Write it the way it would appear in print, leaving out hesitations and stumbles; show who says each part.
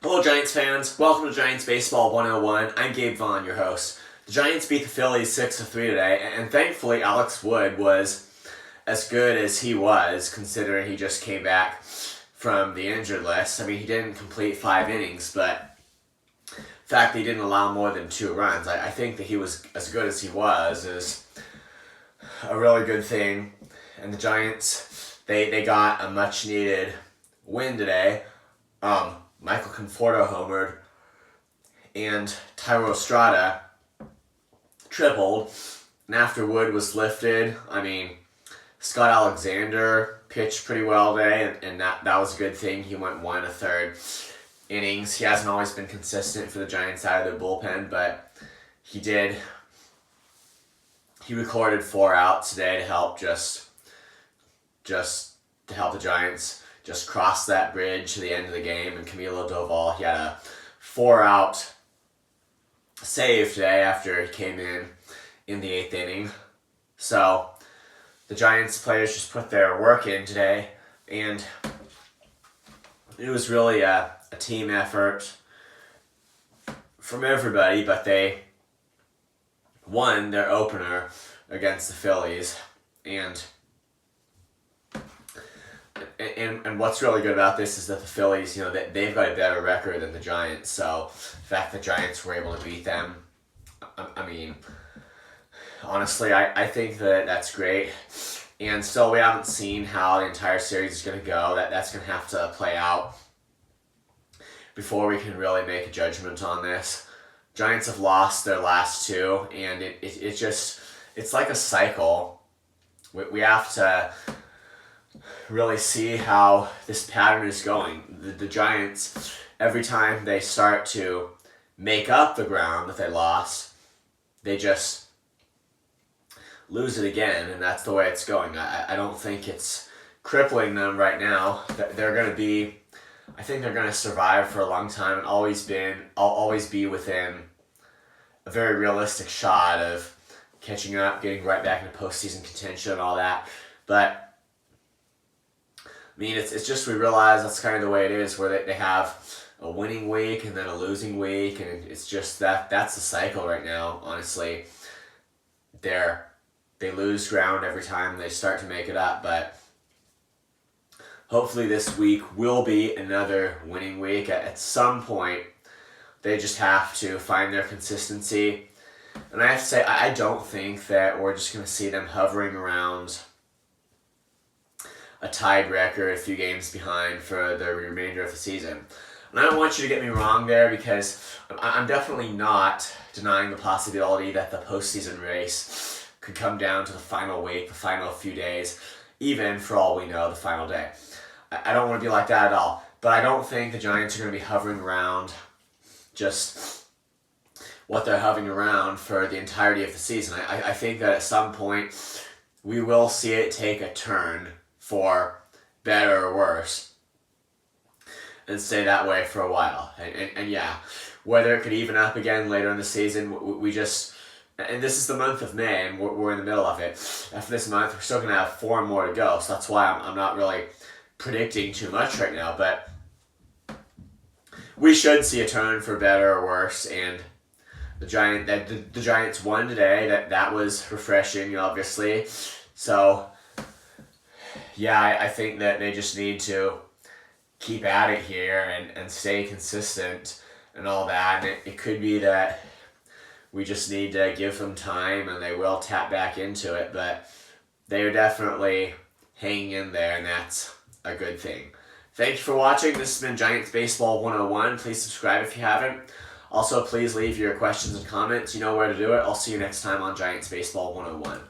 Speaker 1: Hello Giants fans, welcome to Giants Baseball 101. I'm Gabe Vaughn, your host. The Giants beat the Phillies 6-3 today, and thankfully Alex Wood was as good as he was, considering he just came back from the injured list. I mean, he didn't complete 5 innings, but the fact that he didn't allow more than 2 runs, I think that he was as good as he was is a really good thing. And the Giants, they got a much-needed win today. Michael Conforto homered, and Tyro Estrada tripled. And after Wood was lifted, I mean, Scott Alexander pitched pretty well today, and that was a good thing. He went 1 1/3 innings. He hasn't always been consistent for the Giants side of their bullpen, but he did. He recorded 4 outs today to help just to help the Giants just cross that bridge to the end of the game. And Camilo Doval, he had a 4-out save today after he came in the 8th inning. So the Giants players just put their work in today, and it was really a team effort from everybody, but they won their opener against the Phillies. And what's really good about this is that the Phillies, they've got a better record than the Giants. So the fact that the Giants were able to beat them, I mean, honestly, I think that's great. And still, we haven't seen how the entire series is going to go. That's going to have to play out before we can really make a judgment on this. Giants have lost their last 2, and it's like a cycle. We have to really see how this pattern is going. The Giants, every time they start to make up the ground that they lost, they just lose it again, and that's the way it's going. I don't think it's crippling them right now. They're going to be, I think they're going to survive for a long time and always be within a very realistic shot of catching up, getting right back into postseason contention and all that. But I mean, it's just we realize that's kind of the way it is, where they have a winning week and then a losing week, and it's just that's the cycle right now, honestly. They lose ground every time they start to make it up, but hopefully this week will be another winning week. At some point, they just have to find their consistency. And I have to say, I don't think that we're just going to see them hovering around a tied record, a few games behind for the remainder of the season. And I don't want you to get me wrong there, because I'm definitely not denying the possibility that the postseason race could come down to the final week, the final few days, even, for all we know, the final day. I don't want to be like that at all. But I don't think the Giants are going to be hovering around just what they're hovering around for the entirety of the season. I think that at some point we will see it take a turn for better or worse, and stay that way for a while. And yeah, whether it could even up again later in the season, we just, and this is the month of May, and we're in the middle of it. After this month, we're still going to have 4 more to go, so that's why I'm not really predicting too much right now, but we should see a turn for better or worse. And the Giants won today. That was refreshing, obviously. So yeah, I think that they just need to keep at it here and stay consistent and all that. And it could be that we just need to give them time and they will tap back into it. But they are definitely hanging in there, and that's a good thing. Thank you for watching. This has been Giants Baseball 101. Please subscribe if you haven't. Also, please leave your questions and comments. You know where to do it. I'll see you next time on Giants Baseball 101.